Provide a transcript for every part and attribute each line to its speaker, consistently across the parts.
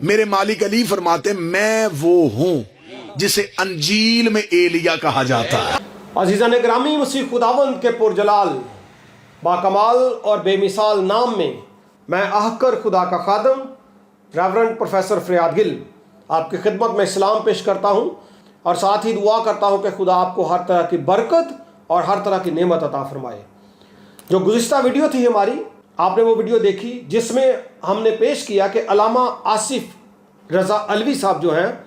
Speaker 1: मेरे मालिक अली फरमाते मैं वो हूं जिसे अंजील में एलिया कहा जाता है।
Speaker 2: अजीज़ान ग्रामी, मसीह खुदावंद के पुरजलाल बाकमाल और बेमिसाल नाम में मैं आहकर खुदा का खादम रेवरेंड प्रोफेसर फरियाद गिल आपकी खिदमत में इस्लाम पेश करता हूँ और साथ ही दुआ करता हूँ कि खुदा आपको हर तरह की बरकत और हर तरह की नेमत अता फरमाए। जो गुज़िश्ता वीडियो थी हमारी, आपने वो वीडियो देखी जिसमें हमने पेश किया कि अल्लामा आसिफ रज़ा अलवी साहब जो हैं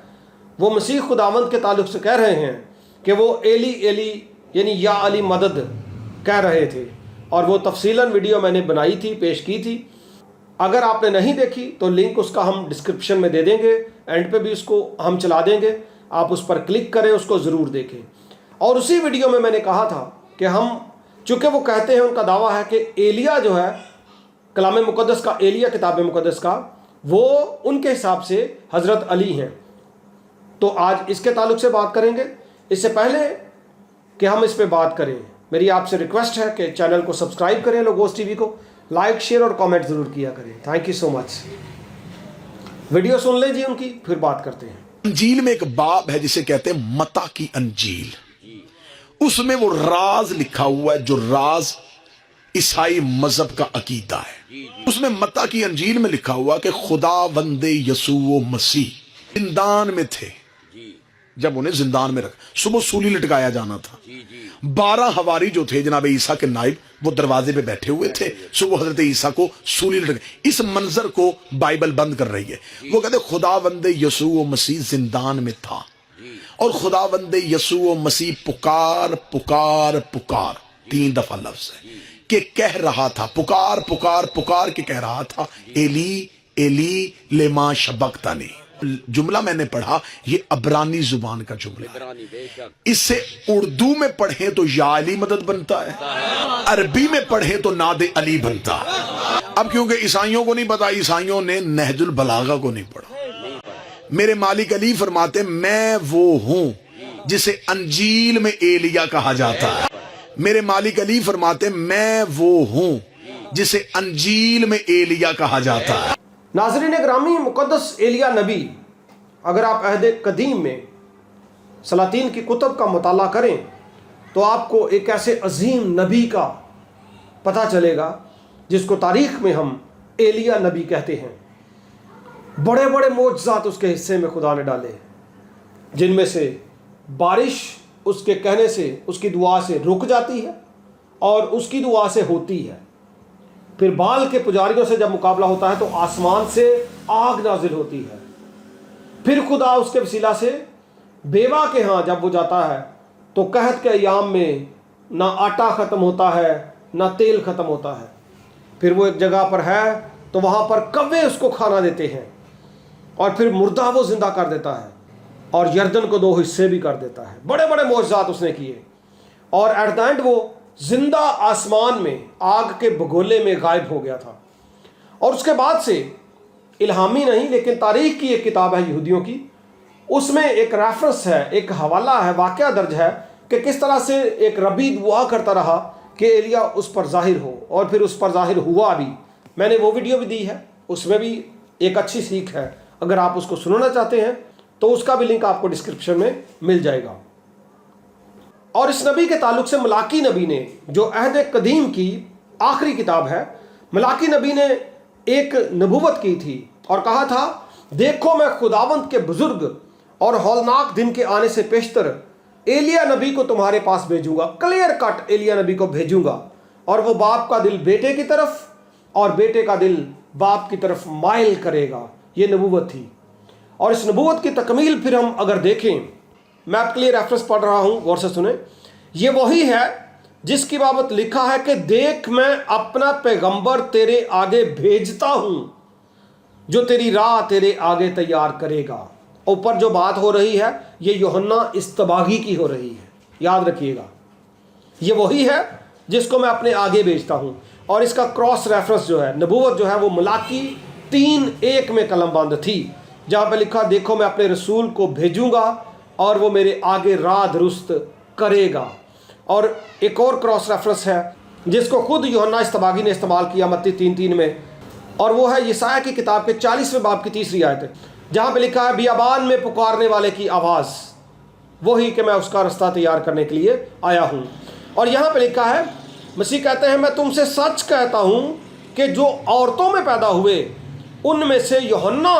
Speaker 2: वो मसीह खुदावंद के ताल्लुक़ से कह रहे हैं कि वो एली एली यानी या अली मदद कह रहे थे, और वो तफसीलन वीडियो मैंने बनाई थी, पेश की थी। अगर आपने नहीं देखी तो लिंक उसका हम डिस्क्रिप्शन में दे देंगे, एंड पे भी उसको हम चला देंगे, आप उस पर क्लिक करें, उसको ज़रूर देखें। और उसी वीडियो में मैंने कहा था कि हम, चूँकि वो कहते हैं, उनका दावा है कि एलिया जो है कलाम मुक़द्दस का, एलिया किताब मुक़द्दस का, वो उनके हिसाब से हज़रत अली हैं। तो आज इसके ताल्लुक़ से बात करेंगे। इससे पहले कि हम इस पे बात करें, मेरी आपसे रिक्वेस्ट है कि चैनल को सब्सक्राइब करें, लोगोस टीवी को लाइक शेयर और कमेंट ज़रूर किया करें। Thank you so much. Video सुन लीजिए उनकी, फिर बात करते हैं।
Speaker 1: अंजील में एक बाब है जिसे कहते हैं मता की अंजील। उसमें वो राज लिखा हुआ है जो राज ईसाई मजहब का अकीदा है। उसमें मता की अंजील में लिखा हुआ कि खुदावंद यसुओ मसीह जिंदान में थे जब उन्हें जिंदान में रखा, सुबह सूली लटकाया जाना था। 12 हवारी जो थे जनाब ईसा के नाइब, वो दरवाजे पे बैठे हुए थे, सुबह हजरत ईसा को सूली लटका। इस मंजर को बाइबल बंद कर रही है। वो कहते खुदावंद यसुओ मसीह जिंदान में था और खुदावंद यसुओ मसीह पुकार पुकार पुकार 3 दफा लफ्ज है कि कह रहा था, पुकार पुकार पुकार के कह रहा था, एली एली लेमा शबक्तनी। जुमला मैंने पढ़ा, ये अबरानी जुबान का जुमला है। इससे उर्दू में पढ़े तो या अली मदद बनता है, अरबी में पढ़े तो नादे अली बनता है। अब क्योंकि ईसाइयों को नहीं पता, ईसाइयों ने नहजुल बलागा को नहीं पढ़ा। मेरे मालिक अली फरमाते मैं वो हूं जिसे अंजील में एलिया कहा जाता है। मेरे मालिक अली फरमाते मैं वो हूं जिसे अंजील में एलिया कहा जाता है।
Speaker 2: नाज़रीन ग्रामी, मुक़द्दस एलिया नबी, अगर आप अहद कदीम में सलातीन की कुतब का मुताला करें तो आपको एक ऐसे अजीम नबी का पता चलेगा जिसको तारीख़ में हम एलिया नबी कहते हैं। बड़े बड़े मोजज़ात उसके हिस्से में खुदा ने डाले, जिनमें से बारिश उसके कहने से, उसकी दुआ से रुक जाती है और उसकी दुआ से होती है। फिर बाल के पुजारियों से जब मुकाबला होता है तो आसमान से आग नाजिल होती है। फिर खुदा उसके वसीला से बेवा के यहाँ जब वो जाता है तो कहत के अयाम में ना आटा ख़त्म होता है ना तेल ख़त्म होता है। फिर वो एक जगह पर है तो वहाँ पर कव्वे उसको खाना देते हैं, और फिर मुर्दा वो ज़िंदा कर देता है और यर्दन को 2 हिस्से भी कर देता है। बड़े बड़े मोजज़ात उसने किए, और एट द एंड वो जिंदा आसमान में आग के बगोले में गायब हो गया था। और उसके बाद से इल्हामी नहीं लेकिन तारीख की एक किताब है यहूदियों की, उसमें एक रेफरेंस है, एक हवाला है, वाक़या दर्ज है कि किस तरह से एक रबी दुआ करता रहा कि एलिया उस पर ज़ाहिर हो, और फिर उस पर ज़ाहिर हुआ भी। मैंने वो वीडियो भी दी है, उसमें भी एक अच्छी सीख है। अगर आप उसको सुनना चाहते हैं तो उसका भी लिंक आपको डिस्क्रिप्शन में मिल जाएगा। और इस नबी के ताल्लुक से मलाकी नबी ने, जो अहद कदीम की आखिरी किताब है, मलाकी नबी ने एक नबूवत की थी और कहा था, देखो मैं खुदावंद के बुजुर्ग और हौलनाक दिन के आने से पेशतर एलिया नबी को तुम्हारे पास भेजूंगा। क्लियर कट एलिया नबी को भेजूंगा, और वो बाप का दिल बेटे की तरफ और बेटे का दिल बाप की तरफ माइल करेगा। ये नबूवत थी, और इस नबूवत की तकमील फिर हम अगर देखें, मैं आपके लिए रेफरेंस पढ़ रहा हूँ, गौर से सुने। ये वही है जिसकी बाबत लिखा है कि देख मैं अपना पैगंबर तेरे आगे भेजता हूँ जो तेरी राह तेरे आगे तैयार करेगा। ऊपर जो बात हो रही है ये यूहन्ना इस्तबागी की हो रही है, याद रखिएगा। ये वही है जिसको मैं अपने आगे भेजता हूँ, और इसका क्रॉस रेफरेंस जो है, नबूवत जो है, वो मलाकी 3:1 में कलमबंद थी, जहाँ पे लिखा, देखो मैं अपने रसूल को भेजूंगा और वो मेरे आगे राह दुरुस्त करेगा। और एक और क्रॉस रेफरेंस है जिसको खुद यूहन्ना इस्तबागी ने इस्तेमाल किया मत्ती 3:3 में, اور وہ ہے یسایہ کی کتاب کے 40ویں باب کی 3 آیت ہے، جہاں پہ لکھا ہے بیابان میں پکارنے والے کی آواز وہی کہ میں اس کا رستہ تیار کرنے کے لیے آیا ہوں۔ اور یہاں پہ لکھا ہے مسیح کہتے ہیں میں تم سے سچ کہتا ہوں کہ جو عورتوں میں پیدا ہوئے ان میں سے یوحنا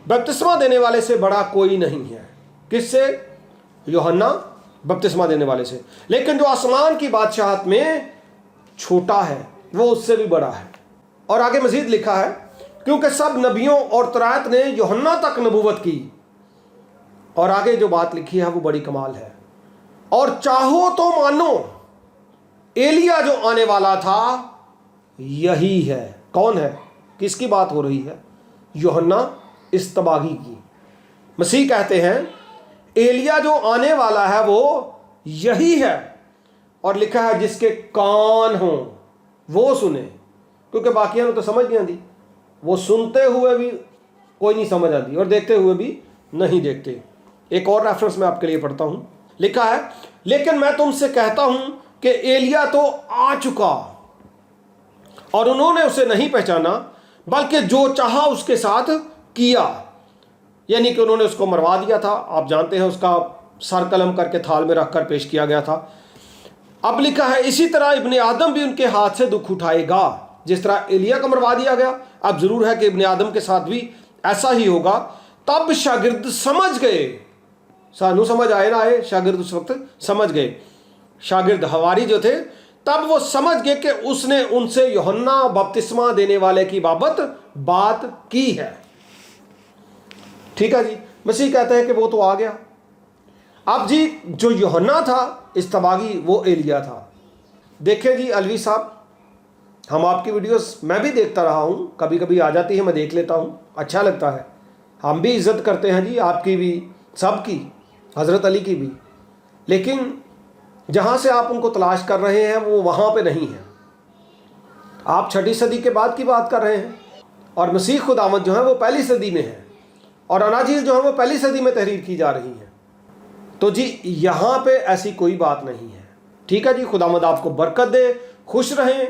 Speaker 2: بپتسمہ دینے والے سے بڑا کوئی نہیں ہے۔ کس سے؟ یوحنا بپتسمہ دینے والے سے۔ لیکن جو آسمان کی بادشاہت میں چھوٹا ہے وہ اس سے بھی بڑا ہے۔ اور آگے مزید لکھا ہے کیونکہ سب نبیوں اور ترائت نے یوحنا تک نبوت کی۔ اور آگے جو بات لکھی ہے وہ بڑی کمال ہے، اور چاہو تو مانو ایلیا جو آنے والا تھا یہی ہے۔ کون ہے؟ کس کی بات ہو رہی ہے؟ یوحنا اصطباغی کی۔ مسیح کہتے ہیں ایلیا جو آنے والا ہے وہ یہی ہے، اور لکھا ہے جس کے کان ہوں وہ سنے، کیونکہ باقیوں نے تو سمجھ نہیں آتی، وہ سنتے ہوئے بھی کوئی نہیں سمجھ آتی اور دیکھتے ہوئے بھی نہیں دیکھتے۔ ایک اور ریفرنس میں آپ کے لیے پڑھتا ہوں، لکھا ہے لیکن میں تم سے کہتا ہوں کہ ایلیا تو آ چکا اور انہوں نے اسے نہیں پہچانا، بلکہ جو چاہا اس کے ساتھ کیا، یعنی کہ انہوں نے اس کو مروا دیا تھا۔ آپ جانتے ہیں اس کا سر قلم کر کے تھال میں رکھ کر پیش کیا گیا تھا۔ اب لکھا ہے اسی طرح ابن آدم بھی ان کے ہاتھ سے دکھ اٹھائے گا، جس طرح ایلیا کو مروا دیا گیا اب ضرور ہے کہ ابن آدم کے ساتھ بھی ایسا ہی ہوگا۔ تب شاگرد سمجھ گئے، سانو سمجھ آئے نہ آئے، شاگرد اس وقت سمجھ گئے، شاگرد حواری جو تھے تب وہ سمجھ گئے کہ اس نے ان سے یوحنا بپتسمہ دینے والے کی بابت بات کی ہے۔ ٹھیک ہے جی، مسیح کہتے ہیں کہ وہ تو آ گیا۔ اب جی جو یوحنا تھا اصطباغی وہ ایلیا تھا۔ دیکھیں جی الوی صاحب، ہم آپ کی ویڈیوز میں بھی دیکھتا رہا ہوں، کبھی کبھی آ جاتی ہے میں دیکھ لیتا ہوں، اچھا لگتا ہے، ہم بھی عزت کرتے ہیں جی آپ کی بھی، سب کی، حضرت علی کی بھی، لیکن جہاں سے آپ ان کو تلاش کر رہے ہیں وہ وہاں پہ نہیں ہے۔ آپ 6 صدی کے بعد کی بات کر رہے ہیں، اور مسیح خداوند جو ہے وہ 1 صدی میں ہے، اور اناجیل جو ہے وہ 1 صدی میں تحریر کی جا رہی ہیں۔ تو جی یہاں پہ ایسی کوئی بات نہیں ہے۔ ٹھیک ہے جی، خداوند آپ کو برکت دے، خوش رہیں،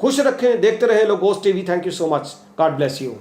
Speaker 2: خوش رکھیں، دیکھتے رہیں logos T V. Thank you so much, God bless you.